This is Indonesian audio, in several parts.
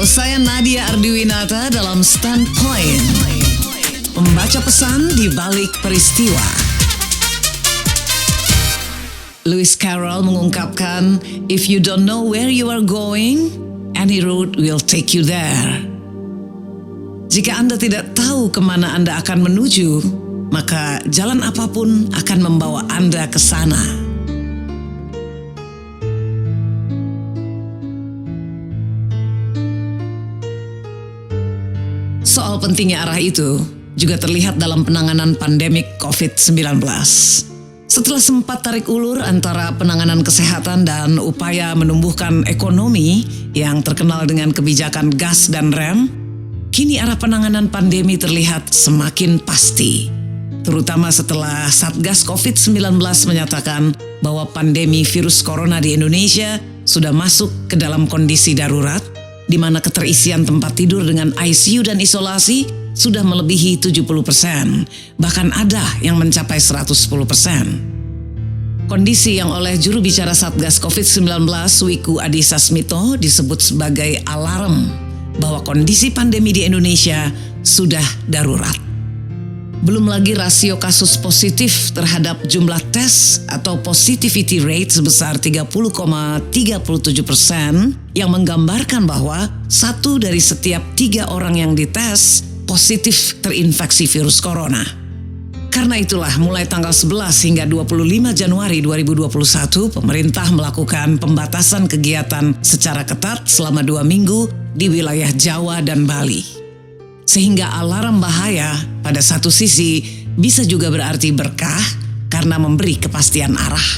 Saya Nadia Ardiwinata dalam Standpoint, membaca pesan di balik peristiwa. Lewis Carroll mengungkapkan, "If you don't know where you are going, any road will take you there." Jika Anda tidak tahu kemana Anda akan menuju, maka jalan apapun akan membawa Anda ke sana. Soal pentingnya arah itu juga terlihat dalam penanganan pandemik COVID-19. Setelah sempat tarik ulur antara penanganan kesehatan dan upaya menumbuhkan ekonomi yang terkenal dengan kebijakan gas dan rem, kini arah penanganan pandemi terlihat semakin pasti. Terutama setelah Satgas COVID-19 menyatakan bahwa pandemi virus corona di Indonesia sudah masuk ke dalam kondisi darurat, di mana keterisian tempat tidur dengan ICU dan isolasi sudah melebihi 70%, bahkan ada yang mencapai 110%. Kondisi yang oleh juru bicara Satgas COVID-19 Wiku Adhisa Smito disebut sebagai alarm bahwa kondisi pandemi di Indonesia sudah darurat. Belum lagi rasio kasus positif terhadap jumlah tes atau positivity rate sebesar 30,37% yang menggambarkan bahwa 1 dari setiap 3 orang yang dites positif terinfeksi virus corona. Karena itulah mulai tanggal 11 hingga 25 Januari 2021 pemerintah melakukan pembatasan kegiatan secara ketat selama 2 minggu di wilayah Jawa dan Bali. Sehingga alarm bahaya pada satu sisi bisa juga berarti berkah karena memberi kepastian arah.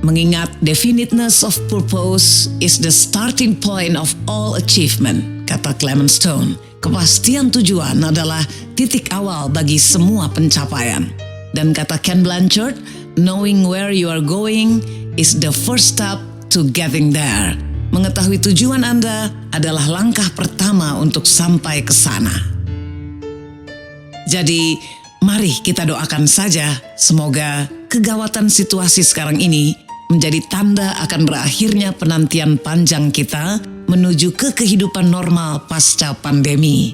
Mengingat definiteness of purpose is the starting point of all achievement, kata Clement Stone. Kepastian tujuan adalah titik awal bagi semua pencapaian. Dan kata Ken Blanchard, knowing where you are going is the first step to getting there. Mengetahui tujuan Anda adalah langkah pertama untuk sampai ke sana. Jadi, mari kita doakan saja semoga kegawatan situasi sekarang ini menjadi tanda akan berakhirnya penantian panjang kita menuju ke kehidupan normal pasca pandemi.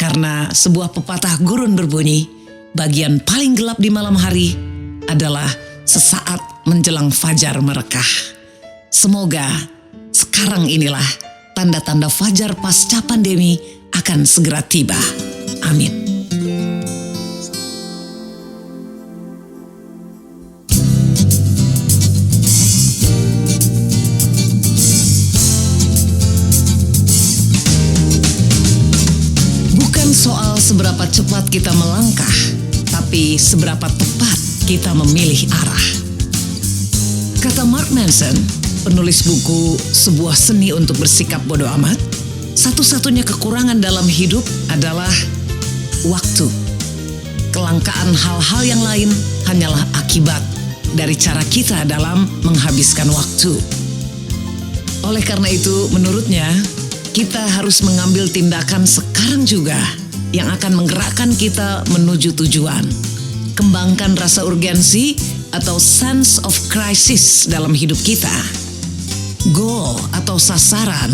Karena sebuah pepatah gurun berbunyi, bagian paling gelap di malam hari adalah sesaat menjelang fajar merekah. Semoga sekarang inilah tanda-tanda fajar pasca pandemi akan segera tiba. Amin. Soal seberapa cepat kita melangkah, tapi seberapa tepat kita memilih arah. Kata Mark Manson, penulis buku Sebuah Seni untuk Bersikap Bodoh Amat, satu-satunya kekurangan dalam hidup adalah waktu. Kelangkaan hal-hal yang lain hanyalah akibat dari cara kita dalam menghabiskan waktu. Oleh karena itu, menurutnya, kita harus mengambil tindakan sekarang juga yang akan menggerakkan kita menuju tujuan. Kembangkan rasa urgensi atau sense of crisis dalam hidup kita. Goal atau sasaran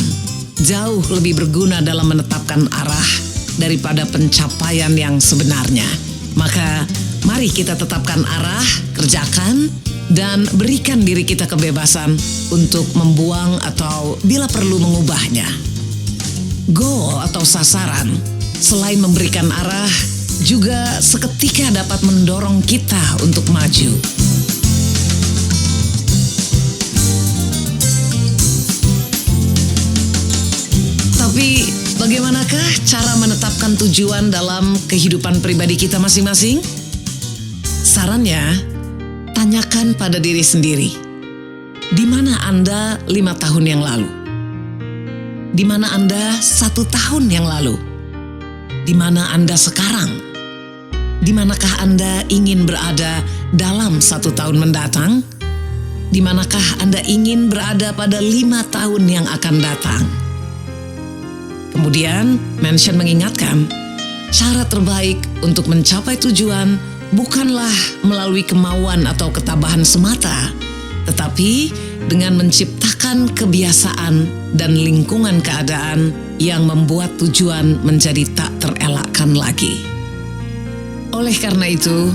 jauh lebih berguna dalam menetapkan arah daripada pencapaian yang sebenarnya. Maka mari kita tetapkan arah, kerjakan, dan berikan diri kita kebebasan untuk membuang atau bila perlu mengubahnya. Goal atau sasaran selain memberikan arah, juga seketika dapat mendorong kita untuk maju. Tapi bagaimanakah cara menetapkan tujuan dalam kehidupan pribadi kita masing-masing? Sarannya, tanyakan pada diri sendiri. Di mana Anda 5 tahun yang lalu? Di mana Anda 1 tahun yang lalu? Di mana Anda sekarang? Di manakah Anda ingin berada dalam 1 tahun mendatang? Di manakah Anda ingin berada pada 5 tahun yang akan datang? Kemudian, Manson mengingatkan, cara terbaik untuk mencapai tujuan bukanlah melalui kemauan atau ketabahan semata, tetapi dengan menciptakan kebiasaan dan lingkungan keadaan yang membuat tujuan menjadi tak terelakkan lagi. Oleh karena itu,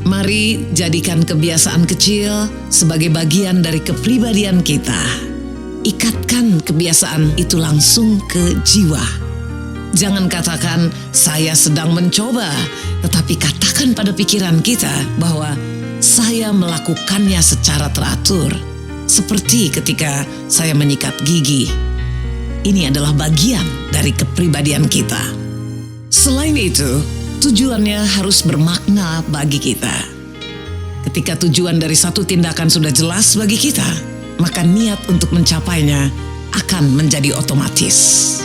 mari jadikan kebiasaan kecil sebagai bagian dari kepribadian kita. Ikatkan kebiasaan itu langsung ke jiwa. Jangan katakan, saya sedang mencoba, tetapi katakan pada pikiran kita bahwa saya melakukannya secara teratur. Seperti ketika saya menyikat gigi. Ini adalah bagian dari kepribadian kita. Selain itu, tujuannya harus bermakna bagi kita. Ketika tujuan dari satu tindakan sudah jelas bagi kita, maka niat untuk mencapainya akan menjadi otomatis.